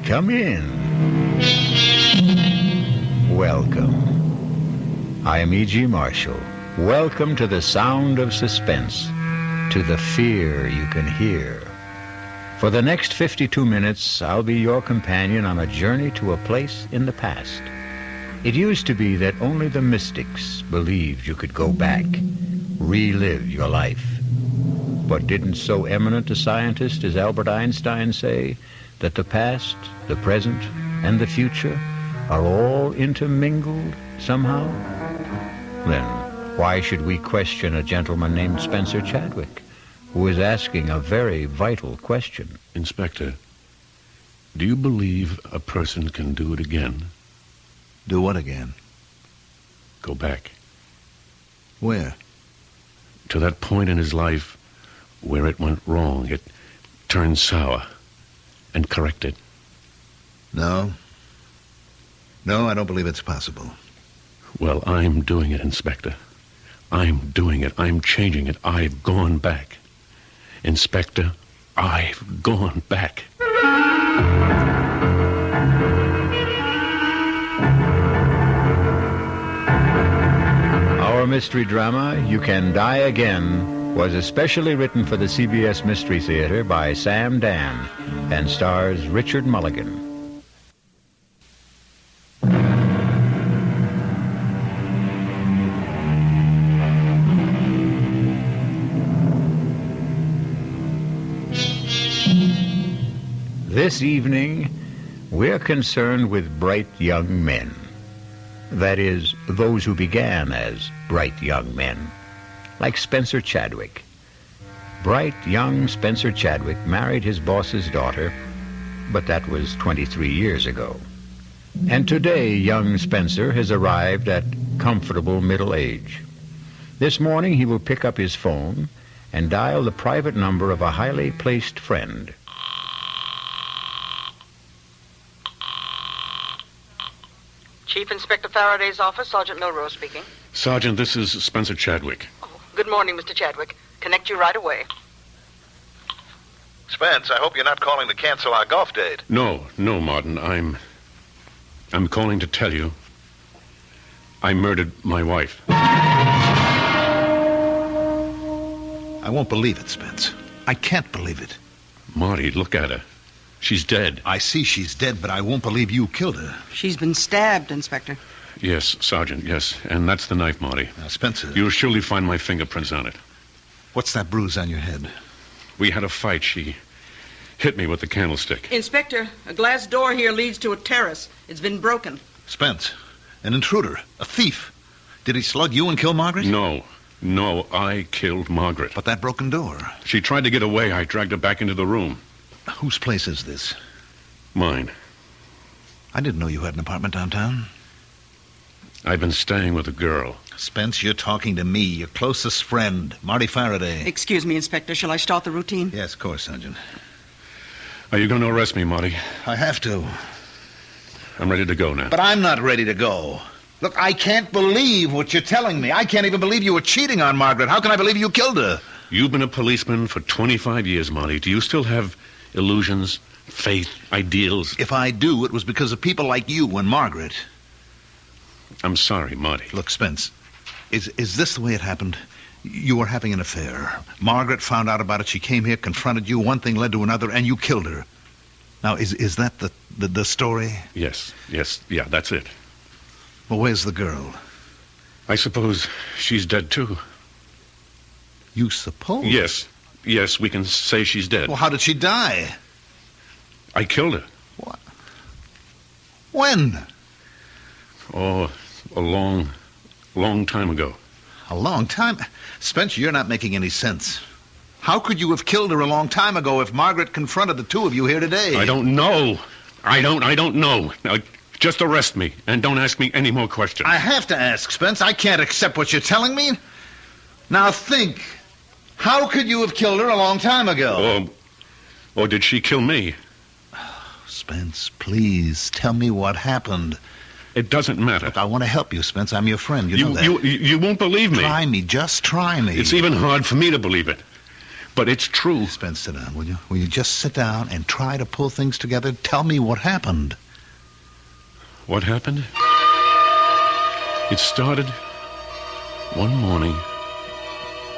Come in. Welcome. I am E.G. Marshall. Welcome to the sound of suspense, to the fear you can hear. For the next 52 minutes, I'll be your companion on a journey to a place in the past. It used to be that only the mystics believed you could go back, relive your life. But didn't so eminent a scientist as Albert Einstein say that the past, the present, and the future are all intermingled somehow? Then why should we question a gentleman named Spencer Chadwick, who is asking a very vital question? Inspector, do you believe a person can do it again? Do what again? Go back. Where? To that point in his life where it went wrong. It turned sour. And correct it. No. No, I don't believe it's possible. Well, I'm doing it, Inspector. I'm doing it. I'm changing it. I've gone back. Inspector, I've gone back. Our mystery drama, You Can Die Again, was especially written for the CBS Mystery Theater by Sam Dann and stars Richard Mulligan. This evening, we're concerned with bright young men. That is, those who began as bright young men, like Spencer Chadwick. Bright young Spencer Chadwick married his boss's daughter, but that was 23 years ago. And today, young Spencer has arrived at comfortable middle age. This morning, he will pick up his phone and dial the private number of a highly placed friend. Chief Inspector Faraday's office, Sergeant Milrose speaking. Sergeant, this is Spencer Chadwick. Oh, good morning, Mr. Chadwick. Connect you right away. Spence, I hope you're not calling to cancel our golf date. No, Martin. I'm calling to tell you I murdered my wife. I won't believe it, Spence. I can't believe it. Marty, look at her. She's dead. I see she's dead, but I won't believe you killed her. She's been stabbed, Inspector. Yes, Sergeant, yes. And that's the knife, Marty. Now, Spencer... You'll surely find my fingerprints on it. What's that bruise on your head? We had a fight. She hit me with the candlestick. Inspector, a glass door here leads to a terrace. It's been broken. Spence, an intruder, a thief. Did he slug you and kill Margaret? No, I killed Margaret. But that broken door... She tried to get away. I dragged her back into the room. Whose place is this? Mine. I didn't know you had an apartment downtown. I've been staying with a girl. Spence, you're talking to me, your closest friend, Marty Faraday. Excuse me, Inspector. Shall I start the routine? Yes, of course, Sergeant. Are you going to arrest me, Marty? I have to. I'm ready to go now. But I'm not ready to go. Look, I can't believe what you're telling me. I can't even believe you were cheating on Margaret. How can I believe you killed her? You've been a policeman for 25 years, Marty. Do you still have illusions, faith, ideals? If I do, it was because of people like you and Margaret. I'm sorry, Marty. Look, Spence, is this the way it happened? You were having an affair. Margaret found out about it. She came here, confronted you. One thing led to another, and you killed her. Now, is that the story? Yes, yeah, that's it. Well, where's the girl? I suppose she's dead, too. You suppose? Yes, we can say she's dead. Well, how did she die? I killed her. What? When? Oh, a long time ago. A long time? Spencer, you're not making any sense. How could you have killed her a long time ago if Margaret confronted the two of you here today? I don't know. I don't know. Now, just arrest me and don't ask me any more questions. I have to ask, Spence. I can't accept what you're telling me. Now think. How could you have killed her a long time ago? Or did she kill me? Spence, please, tell me what happened. It doesn't matter. Look, I want to help you, Spence. I'm your friend. You know that. You won't believe me. Try me. Just try me. It's even hard for me to believe it. but it's true. Spence, sit down, will you? Will you just sit down and try to pull things together? Tell me what happened. What happened? It started one morning.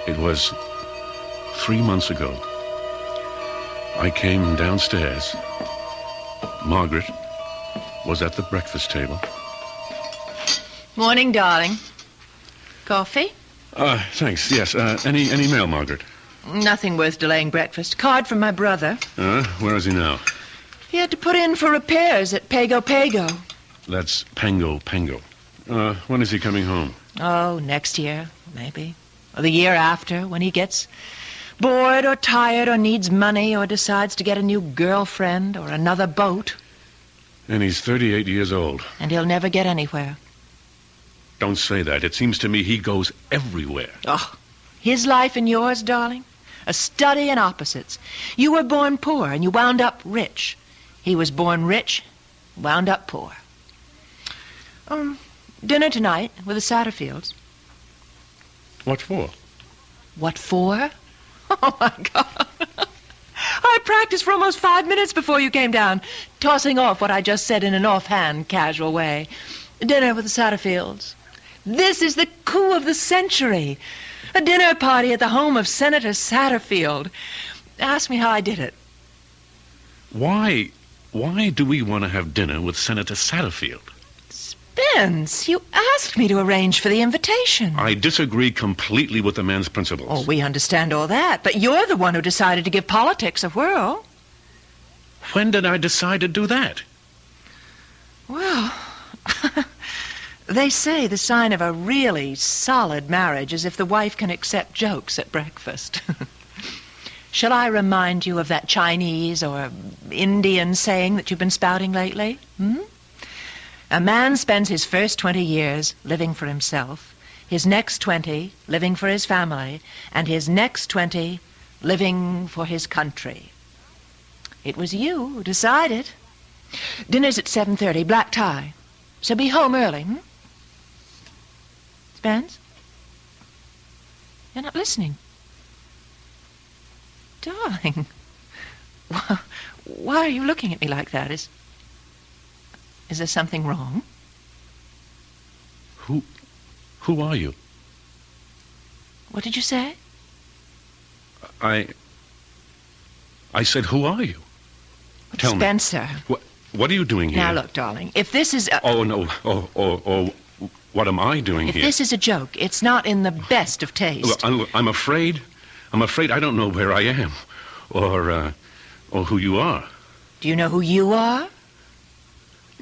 It was 3 months ago. I came downstairs. Margaret was at the breakfast table. Morning, darling. Coffee? Thanks, yes. Any mail, Margaret? Nothing worth delaying breakfast. Card from my brother. Where is he now? He had to put in for repairs at Pago Pago. That's Pango. When is he coming home? Oh, next year, maybe. Or the year after, when he gets bored or tired or needs money or decides to get a new girlfriend or another boat. And he's 38 years old. And he'll never get anywhere. Don't say that. It seems to me he goes everywhere. Oh, his life and yours, darling? A study in opposites. You were born poor and you wound up rich. He was born rich, wound up poor. Dinner tonight with the Satterfields. What for? What for? Oh, my God. I practiced for almost 5 minutes before you came down, tossing off what I just said in an offhand, casual way. Dinner with the Satterfields. This is the coup of the century. A dinner party at the home of Senator Satterfield. Ask me how I did it. Why do we want to have dinner with Senator Satterfield? Spence, you asked me to arrange for the invitation. I disagree completely with the man's principles. Oh, we understand all that, but you're the one who decided to give politics a whirl. When did I decide to do that? Well, they say the sign of a really solid marriage is if the wife can accept jokes at breakfast. Shall I remind you of that Chinese or Indian saying that you've been spouting lately? A man spends his first 20 years living for himself, his next 20 living for his family, and his next 20 living for his country. It was you who decided. Dinner's at 7:30, black tie. So be home early, Spence? You're not listening. Darling, why are you looking at me like that? Is there something wrong? Who are you? What did you say? I said, who are you? Tell Spencer. me. What are you doing here? Now, look, darling, if this is a... Oh, no. Oh, what am I doing if here? If this is a joke, it's not in the best of taste. Look, I'm afraid I don't know where I am or who you are. Do you know who you are?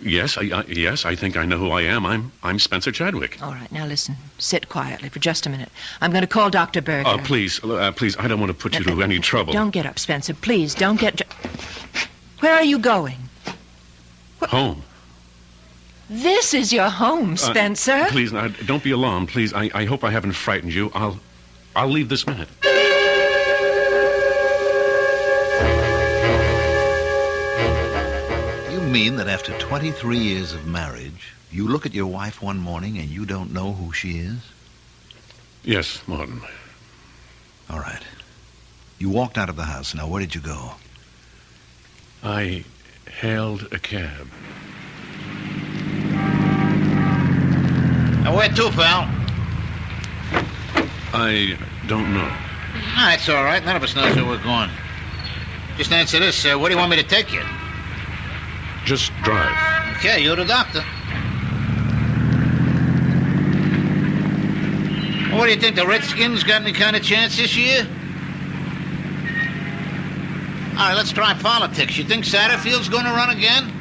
Yes, I think I know who I am. I'm Spencer Chadwick. All right, now listen. Sit quietly for just a minute. I'm going to call Dr. Berger. Please, I don't want to put you to any trouble. Don't get up, Spencer. Please, don't get... Where are you going? Home. This is your home, Spencer. Please, now, don't be alarmed. Please, I hope I haven't frightened you. I'll leave this minute. You mean that after 23 years of marriage, you look at your wife one morning and you don't know who she is? Yes, Martin. All right. You walked out of the house. Now, where did you go? I hailed a cab. Now, where to, pal? I don't know. That's all right. None of us knows where we're going. Just answer this. Where do you want me to take you? Just drive. Okay, you're the doctor. What do you think, the Redskins got any kind of chance this year? All right, let's try politics. You think Satterfield's going to run again?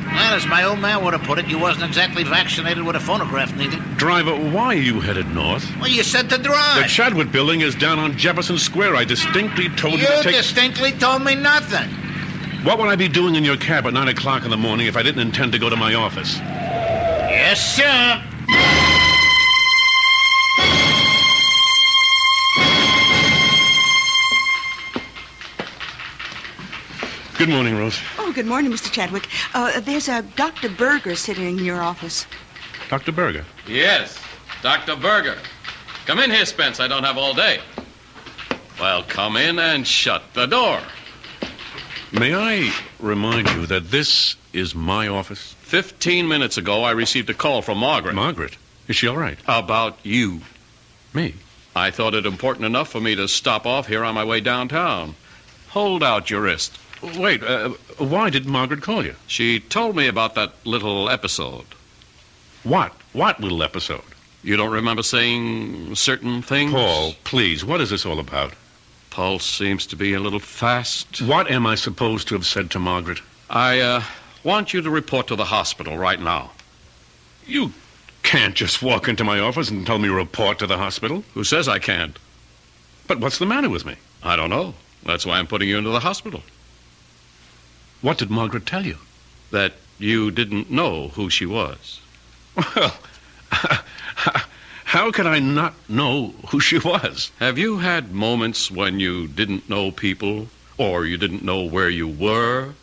Well, as my old man would have put it, you wasn't exactly vaccinated with a phonograph neither. Driver, why are you headed north? Well, you said to drive. The Chadwick building is down on Jefferson Square. I distinctly told you to take... You distinctly told me nothing. What would I be doing in your cab at 9 o'clock in the morning if I didn't intend to go to my office? Yes, sir. Good morning, Rose. Oh, good morning, Mr. Chadwick. There's a Dr. Berger sitting in your office. Dr. Berger? Yes, Dr. Berger. Come in here, Spence. I don't have all day. Well, come in and shut the door. May I remind you that this is my office? 15 minutes ago, I received a call from Margaret. Margaret? Is she all right? About you. Me? I thought it important enough for me to stop off here on my way downtown. Hold out your wrist. Wait, why did Margaret call you? She told me about that little episode. What? What little episode? You don't remember saying certain things? Paul, please, what is this all about? Pulse seems to be a little fast. What am I supposed to have said to Margaret? I want you to report to the hospital right now. You can't just walk into my office and tell me to report to the hospital. Who says I can't? But what's the matter with me? I don't know. That's why I'm putting you into the hospital. What did Margaret tell you? That you didn't know who she was. Well, how could I not know who she was? Have you had moments when you didn't know people, or you didn't know where you were,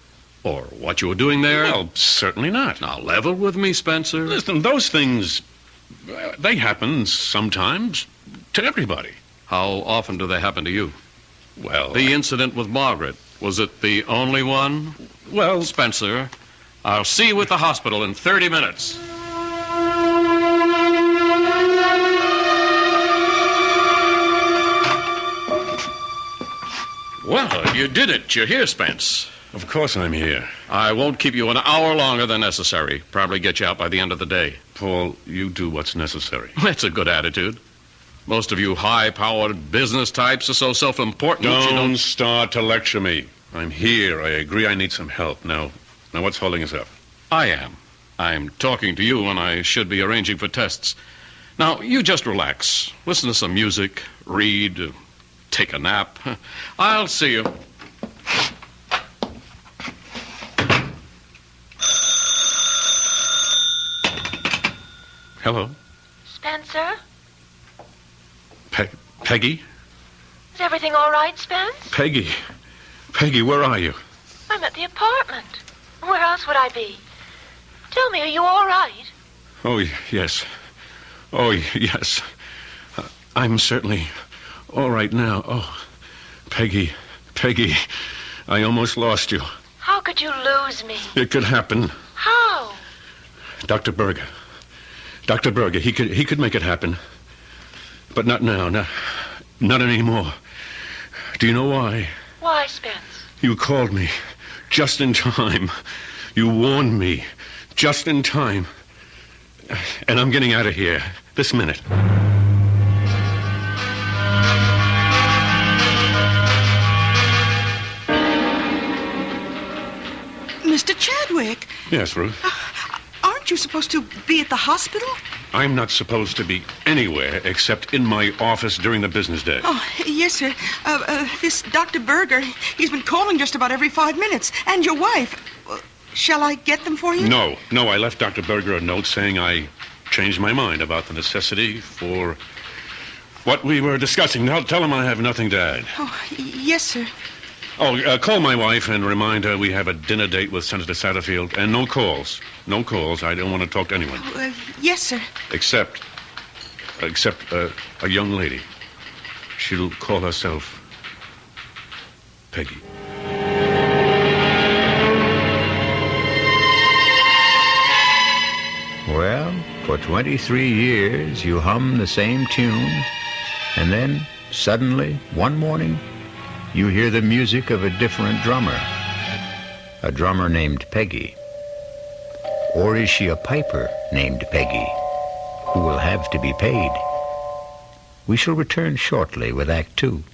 or what you were doing there? Well, certainly not. Now, level with me, Spencer. Listen, those things, they happen sometimes to everybody. How often do they happen to you? Well, The incident with Margaret, was it the only one? well, Spencer, I'll see you at the hospital in 30 minutes. Well, you did it. You're here, Spence. of course I'm here. I won't keep you an hour longer than necessary. Probably get you out by the end of the day. Paul, you do what's necessary. That's a good attitude. Most of you high-powered business types are so self-important that you Don't don't... start to lecture me. I'm here. I agree I need some help. Now what's holding us up? I am. I'm talking to you when I should be arranging for tests. Now, you just relax. Listen to some music, read, take a nap. I'll see you. Hello? Spencer? Peggy? Is everything all right, Spence? Peggy, where are you? I'm at the apartment. Where else would I be? Tell me, are you all right? Oh, yes. Oh, yes. I'm certainly all right now. Oh, Peggy, I almost lost you. How could you lose me? It could happen. How? Dr. Berger, he could make it happen. But not now, not anymore. Do you know why? Why, Spence? You called me just in time. You warned me just in time. And I'm getting out of here this minute. Mr. Chadwick, Yes, Ruth. aren't you supposed to be at the hospital? I'm not supposed to be anywhere except in my office during the business day. Oh, yes, sir. This Dr. Berger, he's been calling just about every 5 minutes. And your wife. Shall I get them for you? No, I left Dr. Berger a note saying I changed my mind about the necessity for what we were discussing. Now, tell him I have nothing to add. Oh, yes, sir. Oh, call my wife and remind her we have a dinner date with Senator Satterfield. And no calls. No calls. I don't want to talk to anyone. Yes, sir. Except a young lady. She'll call herself Peggy. Well, for 23 years you hum the same tune, and then, suddenly, one morning, you hear the music of a different drummer. A drummer named Peggy. Or is she a piper named Peggy, who will have to be paid? We shall return shortly with Act Two.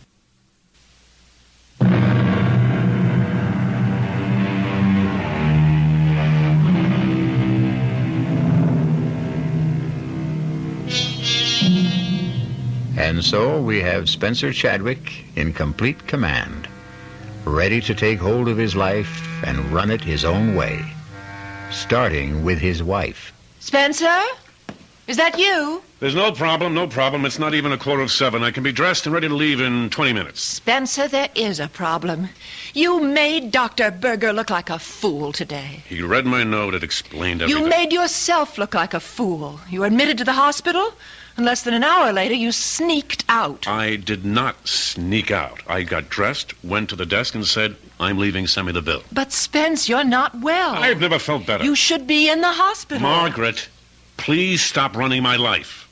And so we have Spencer Chadwick in complete command, ready to take hold of his life and run it his own way, starting with his wife. Spencer? Is that you? There's no problem. It's not even 7:15. I can be dressed and ready to leave in 20 minutes. Spencer, there is a problem. You made Dr. Berger look like a fool today. He read my note. It explained everything. You made yourself look like a fool. You were admitted to the hospital, And less than an hour later, you sneaked out. I did not sneak out. I got dressed, went to the desk, and said, I'm leaving, send me the bill. But, Spence, you're not well. I've never felt better. You should be in the hospital. Margaret, please stop running my life.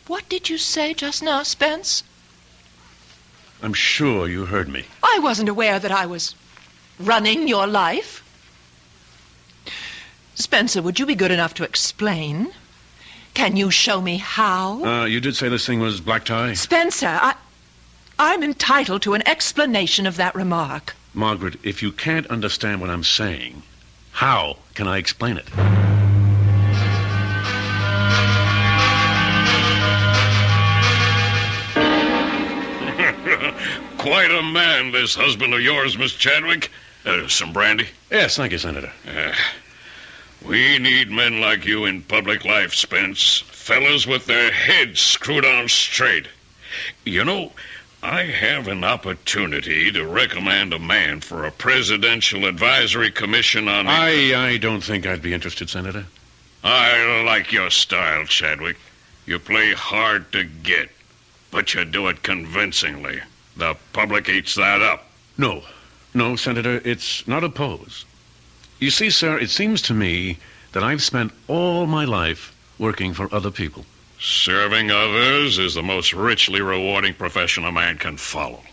What did you say just now, Spence? I'm sure you heard me. I wasn't aware that I was running your life. Spencer, would you be good enough to explain? Can you show me how? You did say this thing was black tie? Spencer, I'm entitled to an explanation of that remark. Margaret, if you can't understand what I'm saying, how can I explain it? Quite a man, this husband of yours, Miss Chadwick. Some brandy? Yes, thank you, Senator. We need men like you in public life, Spence. Fellas with their heads screwed on straight. You know, I have an opportunity to recommend a man for a presidential advisory commission on... I don't think I'd be interested, Senator. I like your style, Chadwick. You play hard to get, but you do it convincingly. The public eats that up. No, Senator, it's not a pose. You see, sir, it seems to me that I've spent all my life working for other people. Serving others is the most richly rewarding profession a man can follow.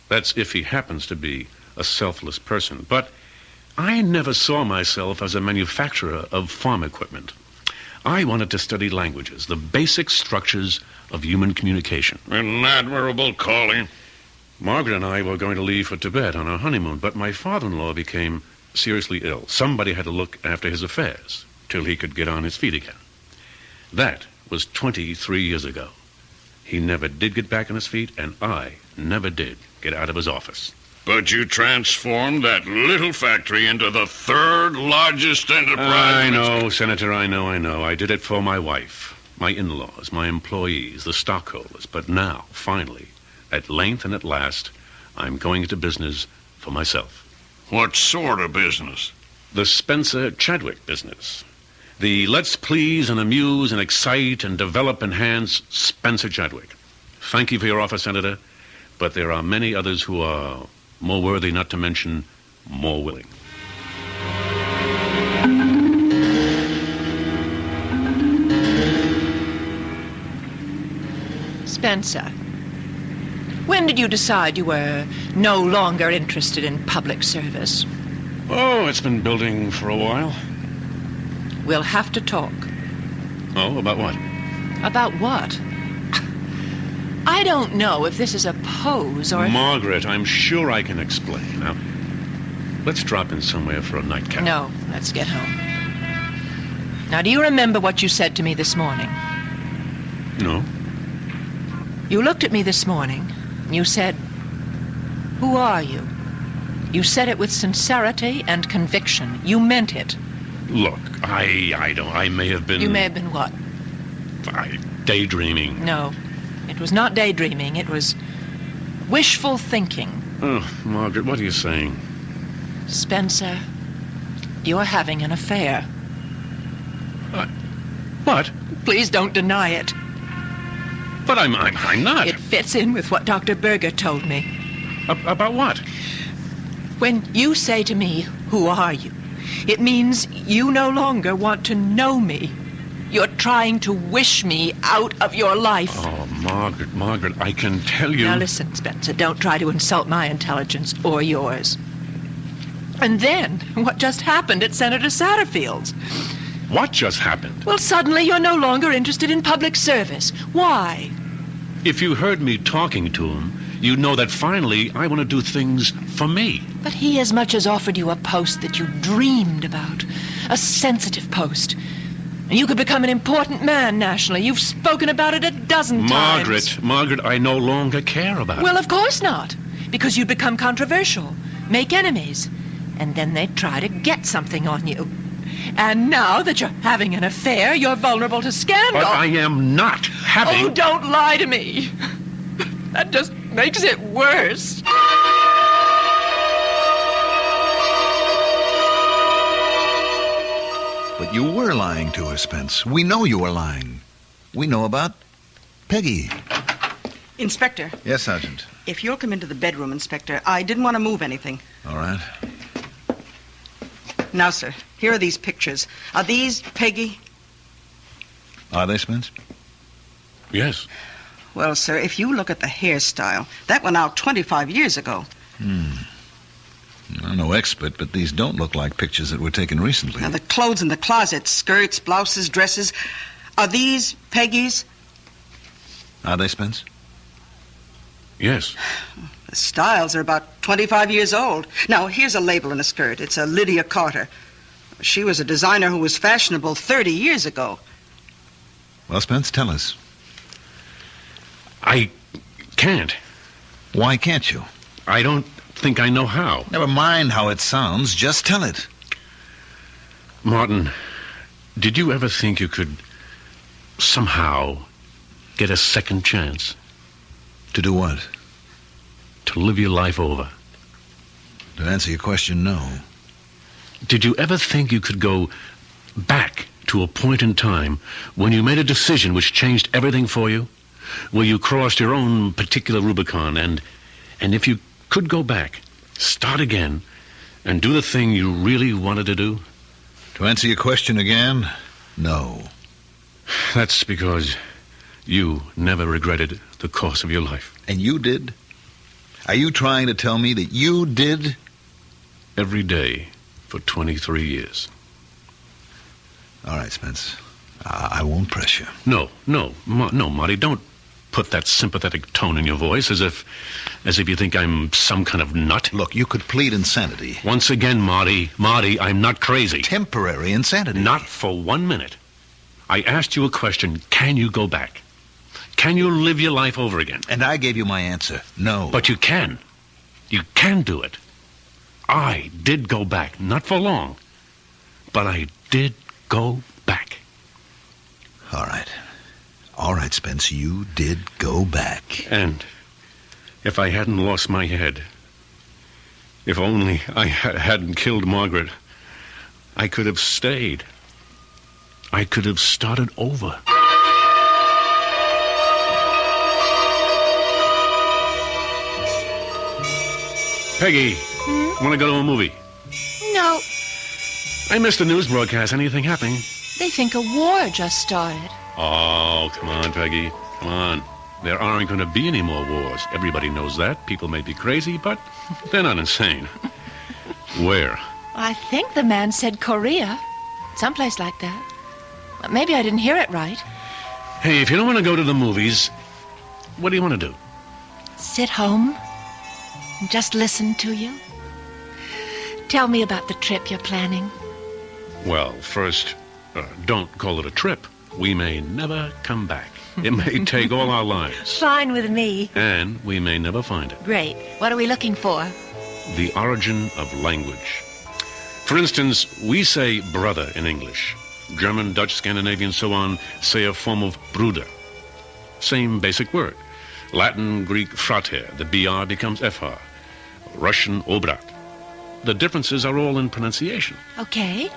That's if he happens to be a selfless person. But I never saw myself as a manufacturer of farm equipment. I wanted to study languages, the basic structures of human communication. An admirable calling. Margaret and I were going to leave for Tibet on our honeymoon, but my father-in-law became seriously ill. Somebody had to look after his affairs till he could get on his feet again. That was 23 years ago. He never did get back on his feet, and I never did get out of his office. But you transformed that little factory into the third largest enterprise. I know, Senator, I know. I did it for my wife, my in-laws, my employees, the stockholders. But now, finally, at length and at last, I'm going into business for myself. What sort of business? The Spencer Chadwick business. The let's please and amuse and excite and develop enhance Spencer Chadwick. Thank you for your offer, Senator, but there are many others who are more worthy, not to mention more willing. Spencer, when did you decide you were no longer interested in public service? Oh, it's been building for a while. We'll have to talk. Oh, about what? About what? I don't know if this is a pose or... Margaret, I'm sure I can explain. Now, let's drop in somewhere for a nightcap. No, let's get home. Now, do you remember what you said to me this morning? No. You looked at me this morning, and you said, "Who are you?" You said it with sincerity and conviction. You meant it. Look, I may have been... You may have been what? Daydreaming. No, it was not daydreaming. It was wishful thinking. Oh, Margaret, what are you saying? Spencer, you're having an affair. What? Please don't deny it. But I'm not. It fits in with what Dr. Berger told me. About what? When you say to me, "Who are you?" it means you no longer want to know me. You're trying to wish me out of your life. Oh, Margaret, I can tell you... Now listen, Spencer, don't try to insult my intelligence or yours. And then, what just happened at Senator Satterfield's? What just happened? Well, suddenly you're no longer interested in public service. Why? If you heard me talking to him, you'd know that finally I want to do things for me. But he as much as offered you a post that you dreamed about. A sensitive post. And you could become an important man nationally. You've spoken about it a dozen times. Margaret, I no longer care about it. Well, of course not. Because you'd become controversial. Make enemies. And then they'd try to get something on you. And now that you're having an affair, you're vulnerable to scandal. But I am not having... Oh, don't lie to me. That just makes it worse. But you were lying to her, Spence. We know you were lying. We know about Peggy. Inspector, Yes, Sergeant. if you'll come into the bedroom, Inspector, I didn't want to move anything. All right. Now, sir, here are these pictures. Are these Peggy? Are they, Spence? Yes. Well, sir, if you look at the hairstyle, that went out 25 years ago. I'm no expert, but these don't look like pictures that were taken recently. Now, the clothes in the closet, skirts, blouses, dresses, are these Peggy's? Are they, Spence? Yes. The styles are about 25 years old. Now, here's a label in a skirt. It's a Lydia Carter. She was a designer who was fashionable 30 years ago. Well, Spence, tell us. I can't. Why can't you? I don't think I know how. Never mind how it sounds. Just tell it. Martin, did you ever think you could somehow get a second chance To do what? to live your life over? To answer your question, no. Did you ever think you could go back to a point in time when you made a decision which changed everything for you? Where you crossed your own particular Rubicon, and if you could go back, start again, and do the thing you really wanted to do? To answer your question again, no. That's because you never regretted the course of your life. And you did? Are you trying to tell me that you did? Every day for 23 years. All right, Spence. I won't press you. No, Marty, don't put that sympathetic tone in your voice as if you think I'm some kind of nut. Look, you could plead insanity. Once again, Marty, I'm not crazy. Temporary insanity. Not for 1 minute. I asked you a question. Can you go back? Can you live your life over again? And I gave you my answer. No. But you can. You can do it. I did go back. Not for long. But I did go back. All right. All right, Spence, you did go back. And if I hadn't lost my head, if only I hadn't killed Margaret, I could have stayed. I could have started over. Peggy, want to go to a movie? No, I missed the news broadcast. Anything happening? they think a war just started. Oh, come on, Peggy. Come on. There aren't going to be any more wars. Everybody knows that. People may be crazy, but they're not insane. Where? I think the man said Korea. Someplace like that. Maybe I didn't hear it right. Hey, if you don't want to go to the movies, what do you want to do? Sit home and just listen to you. Tell me about the trip you're planning. Well, first, don't call it a trip. We may never come back. It may take all our lives. Fine with me. And we may never find it. Great. What are we looking for? The origin of language. For instance, we say brother in English. German, Dutch, Scandinavian, so on, say a form of Bruder. Same basic word. Latin, Greek, frater. The BR becomes FR. Russian, obrat. The differences are all in pronunciation. Okay.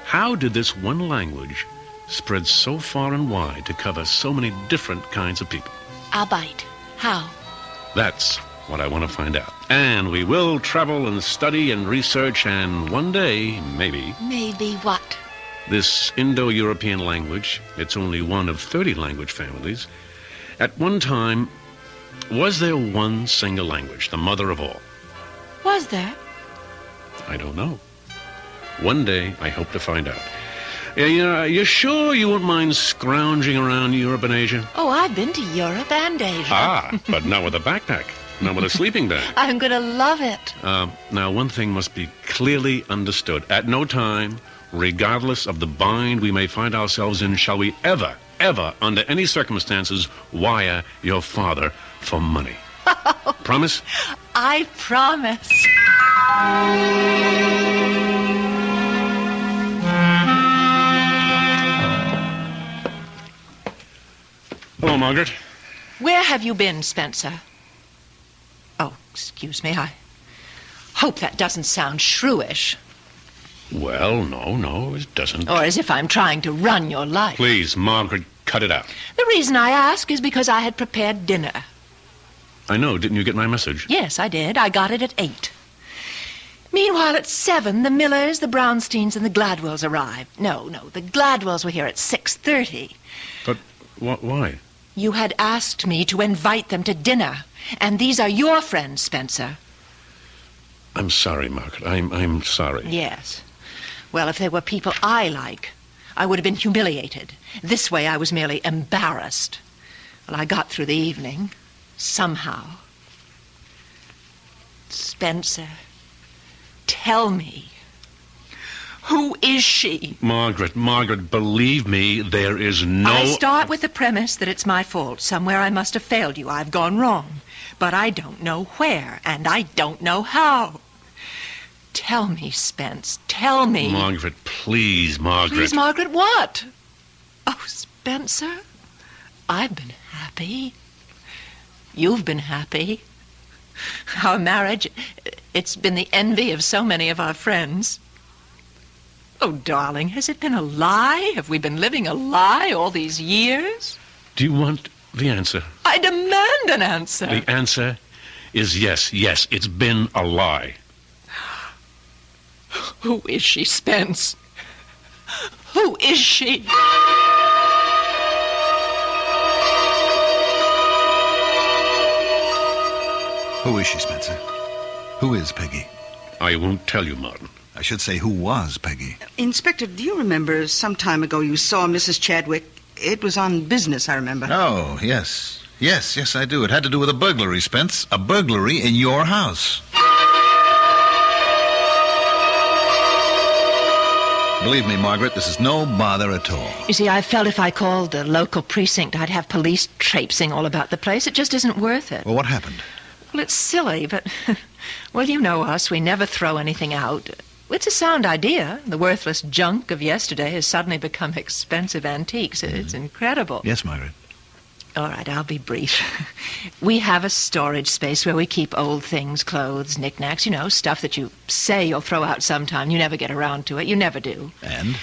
How did this one language spread so far and wide to cover so many different kinds of people? I'll bite. How? That's what I want to find out. And we will travel and study and research, and one day, maybe... Maybe what? This Indo-European language, it's only one of 30 language families. At one time, was there one single language, the mother of all? Was there? I don't know. One day, I hope to find out. You sure you won't mind scrounging around Europe and Asia? Oh, I've been to Europe and Asia. Ah, but not with a backpack. Not with a sleeping bag. I'm going to love it. Now, one thing must be clearly understood. At no time, regardless of the bind we may find ourselves in, shall we ever, under any circumstances, wire your father for money. Promise? I promise. Hello, Margaret. Where have you been, Spencer? Oh, excuse me. I hope that doesn't sound shrewish. Well, no, it doesn't. Or as if I'm trying to run your life. Please, Margaret, cut it out. The reason I ask is because I had prepared dinner. I know. Didn't you get my message? Yes, I did. I got it at 8. Meanwhile, at 7, the Millers, the Brownsteins, and the Gladwells arrived. No, the Gladwells were here at 6:30. But why? You had asked me to invite them to dinner. And these are your friends, Spencer. I'm sorry, Margaret. I'm sorry. Yes. Well, if they were people I like, I would have been humiliated. This way, I was merely embarrassed. Well, I got through the evening. Somehow. Spencer, tell me. Who is she? Margaret, believe me, there is no... I start with the premise that it's my fault. Somewhere I must have failed you. I've gone wrong. But I don't know where, and I don't know how. Tell me, Spence. Tell me. Margaret, please, Margaret. Please, Margaret, what? Oh, Spencer, I've been happy. You've been happy. Our marriage, it's been the envy of so many of our friends. Oh, darling, has it been a lie? Have we been living a lie all these years? Do you want the answer? I demand an answer. The answer is yes, it's been a lie. Who is she, Spence? Who is she? Who is she, Spencer? Who is Peggy? I won't tell you, Martin. I should say, who was Peggy? Inspector, do you remember some time ago you saw Mrs. Chadwick? It was on business, I remember. Oh, yes. Yes, I do. It had to do with a burglary, Spence. A burglary in your house. Believe me, Margaret, this is no bother at all. You see, I felt if I called the local precinct, I'd have police traipsing all about the place. It just isn't worth it. Well, what happened? Well, it's silly, but, well, you know us. We never throw anything out. It's a sound idea. The worthless junk of yesterday has suddenly become expensive antiques. It's incredible. Yes, Margaret. All right, I'll be brief. We have a storage space where we keep old things, clothes, knickknacks, you know, stuff that you say you'll throw out sometime. You never get around to it. You never do. And?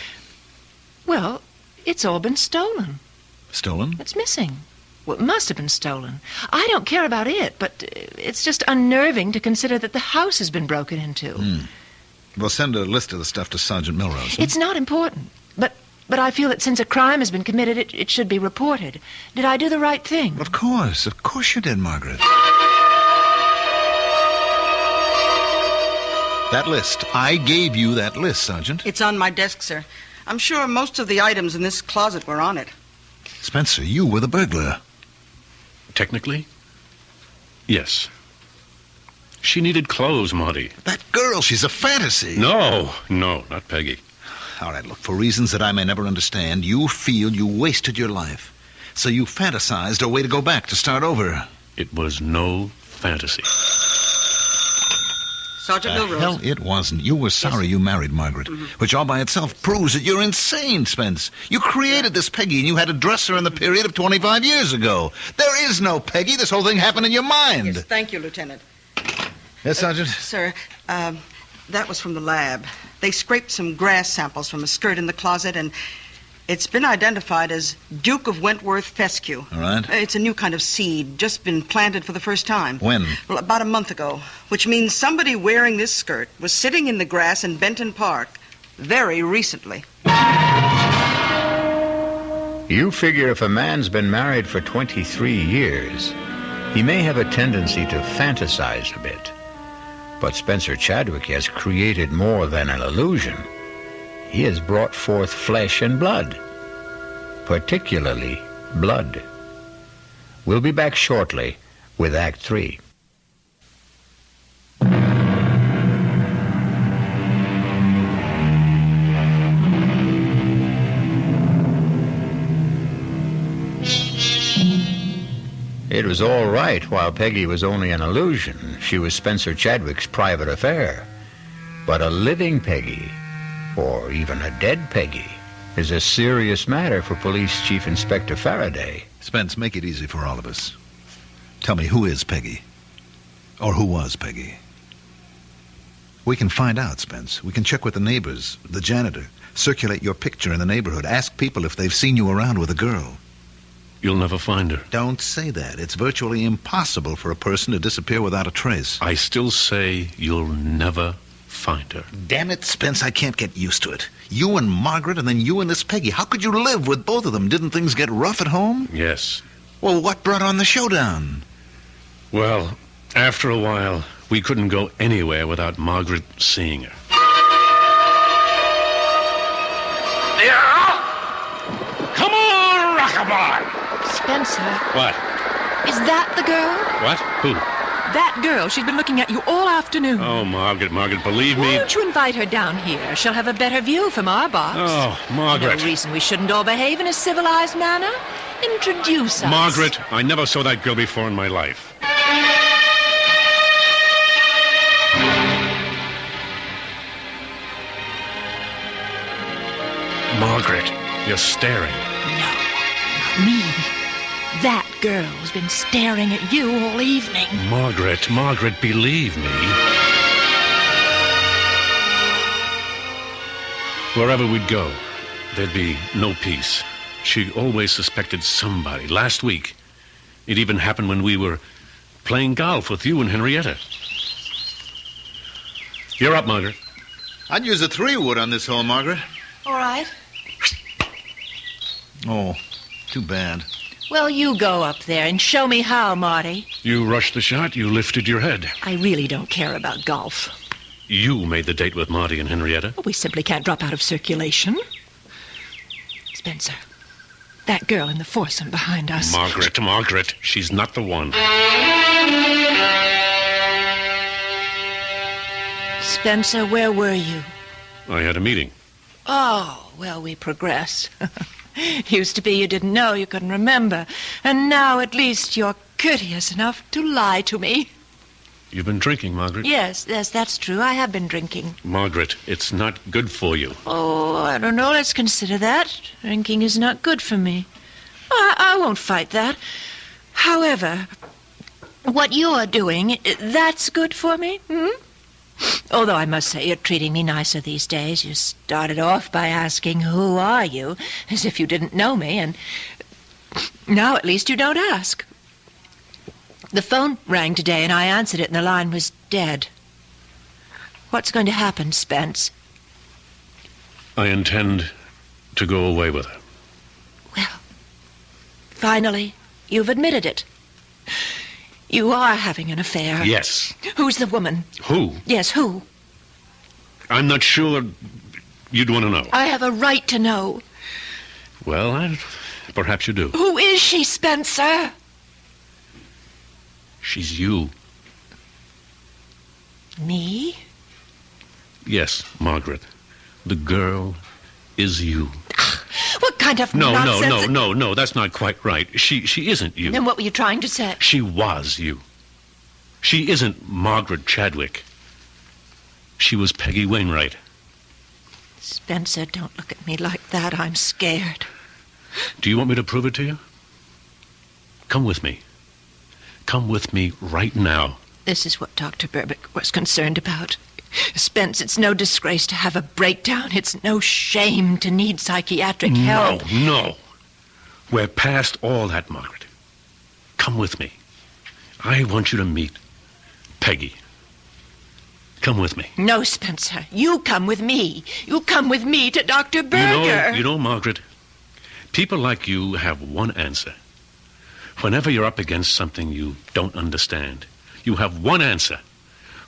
Well, it's all been stolen. Stolen? It's missing. Well, it must have been stolen. I don't care about it, but it's just unnerving to consider that the house has been broken into. Well, send a list of the stuff to Sergeant Milrose. It's not important, but I feel that since a crime has been committed, it should be reported. Did I do the right thing? Of course you did, Margaret. That list. I gave you that list, Sergeant. It's on my desk, sir. I'm sure most of the items in this closet were on it. Spencer, you were the burglar. Technically, yes. She needed clothes, Marty. That girl, she's a fantasy. No, not Peggy. All right, look, for reasons that I may never understand, you feel you wasted your life. So you fantasized a way to go back, to start over. It was no fantasy. Sergeant Milrose. Hell, it wasn't. You were sorry you married Margaret, which all by itself proves that you're insane, Spence. You created this Peggy, and you had to dress her in the period of 25 years ago. There is no Peggy. This whole thing happened in your mind. Yes, thank you, Lieutenant. Yes, Sergeant? Sir, that was from the lab. They scraped some grass samples from a skirt in the closet, and it's been identified as Duke of Wentworth fescue. All right. It's a new kind of seed, just been planted for the first time. When? Well, about a month ago, which means somebody wearing this skirt was sitting in the grass in Benton Park very recently. You figure if a man's been married for 23 years, he may have a tendency to fantasize a bit. But Spencer Chadwick has created more than an illusion. He has brought forth flesh and blood, particularly blood. We'll be back shortly with Act 3. It was all right while Peggy was only an illusion. She was Spencer Chadwick's private affair. But a living Peggy, or even a dead Peggy, is a serious matter for Police Chief Inspector Faraday. Spence, make it easy for all of us. Tell me, who is Peggy? Or who was Peggy? We can find out, Spence. We can check with the neighbors, the janitor, circulate your picture in the neighborhood, ask people if they've seen you around with a girl. You'll never find her. Don't say that. It's virtually impossible for a person to disappear without a trace. I still say you'll never find her. Damn it, Spence, I can't get used to it. You and Margaret, and then you and this Peggy. How could you live with both of them? Didn't things get rough at home? Yes. Well, what brought on the showdown? Well, after a while, we couldn't go anywhere without Margaret seeing her. Yeah! Come on, rockabye! Spencer, What? is that the girl? What? Who? That girl. She's been looking at you all afternoon. Oh, Margaret, believe Why me. don't you invite her down here? She'll have a better view from our box. Oh, Margaret. No reason we shouldn't all behave in a civilized manner. Introduce us. Margaret, I never saw that girl before in my life. Margaret, you're staring. No, not me. That girl's been staring at you all evening. Margaret, believe me. Wherever we'd go, there'd be no peace. She always suspected somebody. Last week, it even happened when we were playing golf with you and Henrietta. You're up, Margaret. I'd use a 3-wood on this hole, Margaret. All right. Oh, too bad. Well, you go up there and show me how, Marty. You rushed the shot. You lifted your head. I really don't care about golf. You made the date with Marty and Henrietta. We simply can't drop out of circulation. Spencer, that girl in the foursome behind us. Margaret, she's not the one. Spencer, where were you? I had a meeting. Oh, well, we progress. Used to be you didn't know, you couldn't remember. And now at least you're courteous enough to lie to me. You've been drinking, Margaret. Yes, that's true. I have been drinking. Margaret, it's not good for you. Oh, I don't know. Let's consider that. Drinking is not good for me. I won't fight that. However, what you're doing, that's good for me, Although I must say you're treating me nicer these days. You started off by asking, who are you? As if you didn't know me, and now at least you don't ask. The phone rang today, and I answered it, and the line was dead. What's going to happen, Spence? I intend to go away with her. Well, finally, you've admitted it. You are having an affair. Yes. Who's the woman? Who? Yes, who? I'm not sure you'd want to know. I have a right to know. Well, perhaps you do. Who is she, Spencer? She's you. Me? Yes, Margaret. The girl is you. What kind of nonsense? No, that's not quite right. She isn't you. Then what were you trying to say? She was you. She isn't Margaret Chadwick. She was Peggy Wainwright. Spencer, don't look at me like that. I'm scared. Do you want me to prove it to you? Come with me. Come with me right now. This is what Dr. Burbick was concerned about. Spence, it's no disgrace to have a breakdown. It's no shame to need psychiatric help. No. We're past all that, Margaret. Come with me. I want you to meet Peggy. Come with me. No, Spencer. You come with me. You come with me to Dr. Berger. You know, Margaret, people like you have one answer. Whenever you're up against something you don't understand, you have one answer.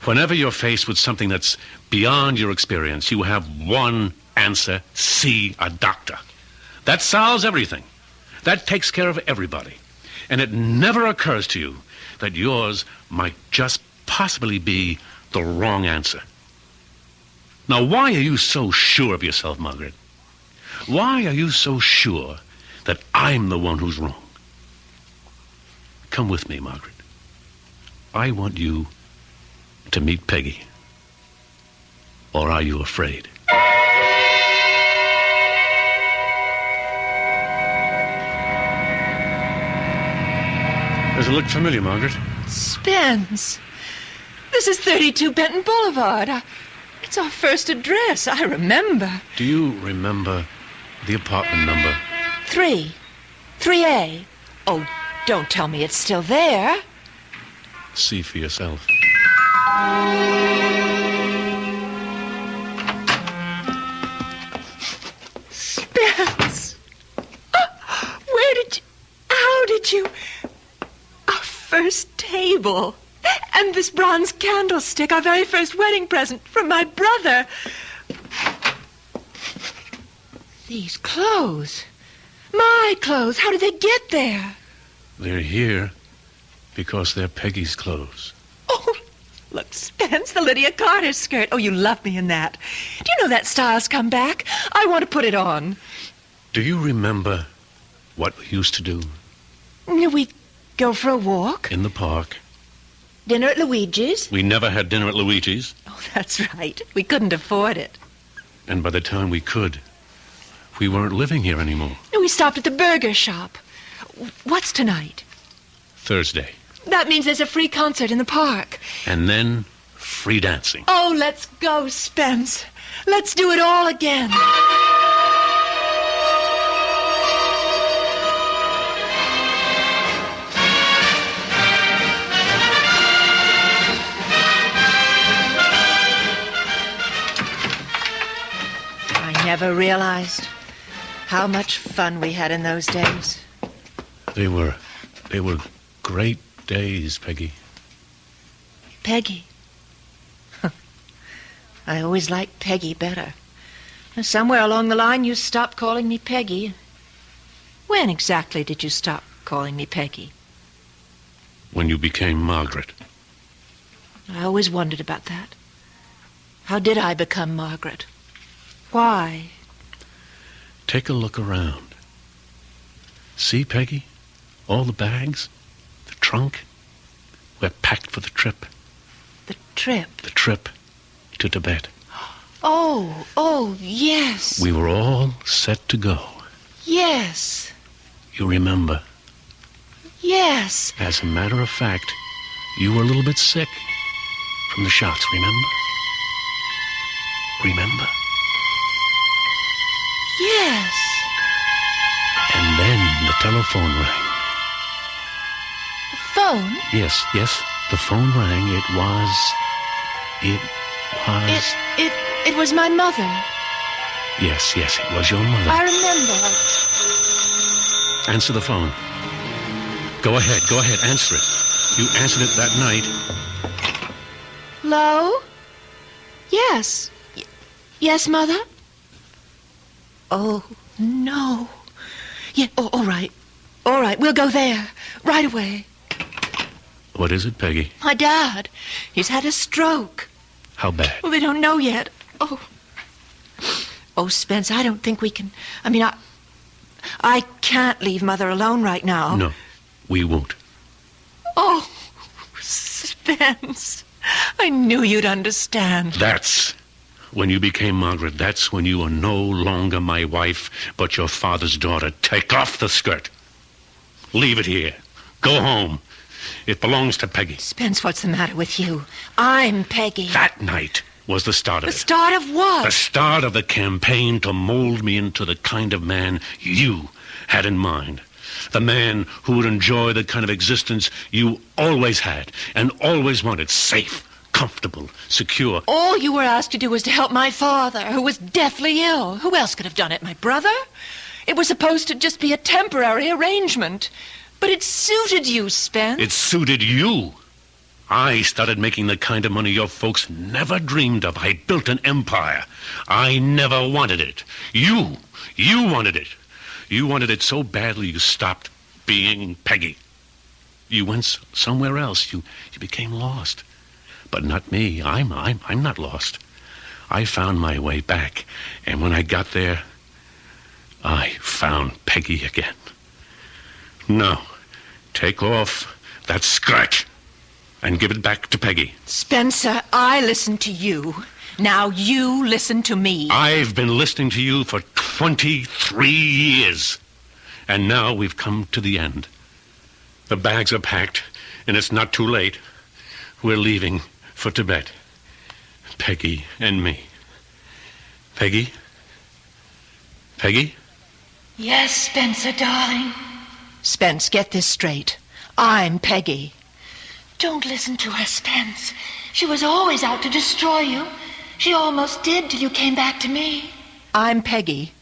Whenever you're faced with something that's beyond your experience, you have one answer: see a doctor. That solves everything. That takes care of everybody. And it never occurs to you that yours might just possibly be the wrong answer. Now, why are you so sure of yourself, Margaret? Why are you so sure that I'm the one who's wrong? Come with me, Margaret. I want you to meet Peggy. Or are you afraid? Does it look familiar, Margaret? Spence, this is 32 Benton Boulevard. It's our first address. I remember. Do you remember the apartment number? 3A. Oh, don't tell me it's still there. See for yourself. Spence! How did you... Our first table. And this bronze candlestick, our very first wedding present from my brother. These clothes. My clothes. How did they get there? They're here because they're Peggy's clothes. Oh, look, Spence, the Lydia Carter skirt. Oh, you love me in that. Do you know that style's come back? I want to put it on. Do you remember what we used to do? We'd go for a walk. In the park. Dinner at Luigi's. We never had dinner at Luigi's. Oh, that's right. We couldn't afford it. And by the time we could, we weren't living here anymore. We stopped at the burger shop. What's tonight? Thursday. That means there's a free concert in the park. And then free dancing. Oh, let's go, Spence. Let's do it all again. I never realized how much fun we had in those days. They were great days, Peggy. Peggy. I always liked Peggy better. Somewhere along the line you stopped calling me Peggy. When exactly did you stop calling me Peggy? When you became Margaret. I always wondered about that. How did I become Margaret? Why? Take a look around. See, Peggy? All the bags? The trunk? We're packed for the trip. The trip? The trip to Tibet. Oh, yes. We were all set to go. Yes. You remember? Yes. As a matter of fact, you were a little bit sick from the shots, remember? Remember? Yes. And then the telephone rang. The phone? Yes, the phone rang. It was... It was my mother. Yes, it was your mother. I remember. Answer the phone. Go ahead, answer it. You answered it that night. Hello? Yes. Yes, Mother? Oh, no. Yeah, all right. All right, we'll go there. Right away. What is it, Peggy? My dad. He's had a stroke. How bad? Well, they don't know yet. Oh, Spence, I don't think we can... I can't leave Mother alone right now. No, we won't. Oh, Spence. I knew you'd understand. That's when you became Margaret. That's when you were no longer my wife, but your father's daughter. Take off the skirt. Leave it here. Go home. It belongs to Peggy. Spence, what's the matter with you? I'm Peggy. That night was the start of it. The start of what? The start of the campaign to mold me into the kind of man you had in mind. The man who would enjoy the kind of existence you always had and always wanted. Safe, comfortable, secure. All you were asked to do was to help my father, who was deathly ill. Who else could have done it? My brother? It was supposed to just be a temporary arrangement. But it suited you, Spence. It suited you. I started making the kind of money your folks never dreamed of. I built an empire. I never wanted it. You wanted it. You wanted it so badly you stopped being Peggy. You went somewhere else. You became lost. But not me. I'm not lost. I found my way back. And when I got there, I found Peggy again. No. Take off that skirt and give it back to Peggy. Spencer, I listened to you. Now you listen to me. I've been listening to you for 23 years. And now we've come to the end. The bags are packed, and it's not too late. We're leaving for Tibet. Peggy and me. Peggy? Peggy? Yes, Spencer, darling. Spence, get this straight. I'm Peggy. Don't listen to her, Spence. She was always out to destroy you. She almost did till you came back to me. I'm Peggy.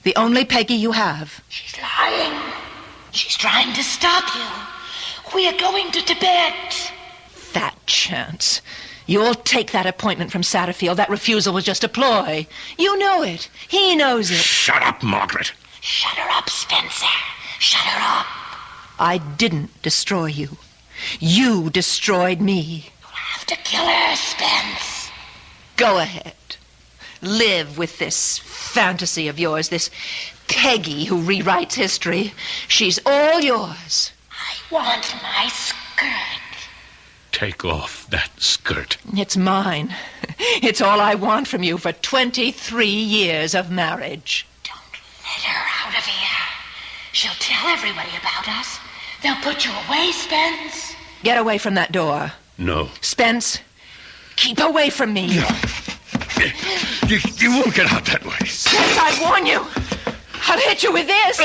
The only Peggy you have. She's lying. She's trying to stop you. We are going to Tibet. Fat chance. You'll take that appointment from Satterfield. That refusal was just a ploy. You know it. He knows it. Shut up, Margaret. Shut her up, Spencer. Shut her up. I didn't destroy you. You destroyed me. You'll have to kill her, Spence. Go ahead. Live with this fantasy of yours, this Peggy who rewrites history. She's all yours. I want my skirt. Take off that skirt. It's mine. It's all I want from you for 23 years of marriage. Don't let her out of here. She'll tell everybody about us. They'll put you away, Spence. Get away from that door. No. Spence, keep away from me. You won't get out that way. Spence, I warn you. I'll hit you with this.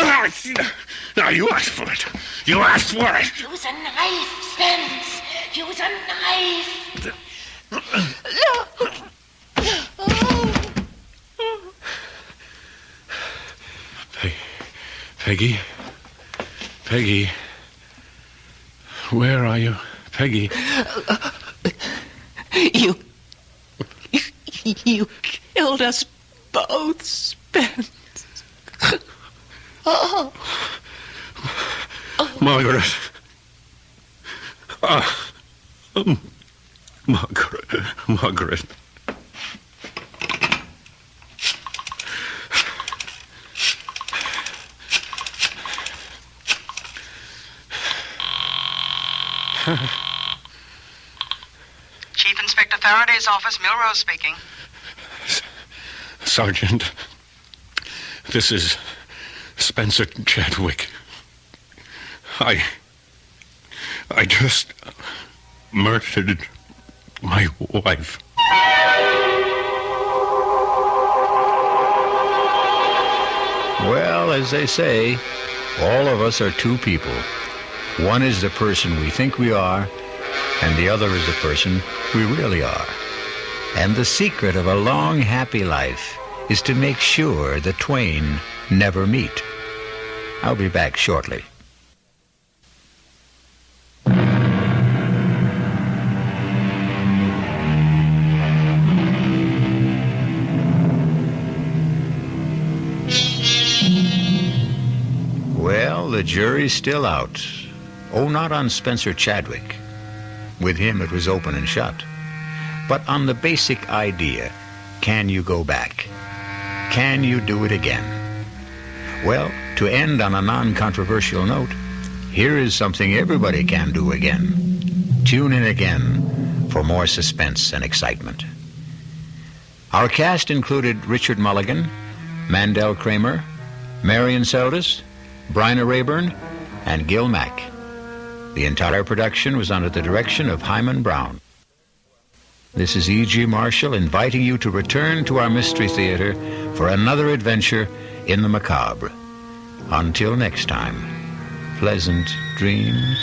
Now, you asked for it. You asked for it. Use a knife, Spence. Use a knife. Peggy? Peggy? Where are you? Peggy? You killed us both, Spence. Oh. Margaret. Margaret. Chief Inspector Faraday's office, Milrose speaking. Sergeant, this is Spencer Chadwick. I just murdered my wife. Well, as they say, all of us are two people. One is the person we think we are, and the other is the person we really are. And the secret of a long, happy life is to make sure the twain never meet. I'll be back shortly. Well, the jury's still out. Oh, not on Spencer Chadwick. With him, it was open and shut. But on the basic idea, can you go back? Can you do it again? Well, to end on a non-controversial note, here is something everybody can do again. Tune in again for more suspense and excitement. Our cast included Richard Mulligan, Mandel Kramer, Marion Seldes, Bryna Rayburn, and Gil Mack. The entire production was under the direction of Himan Brown. This is E.G. Marshall inviting you to return to our Mystery Theater for another adventure in the macabre. Until next time, pleasant dreams.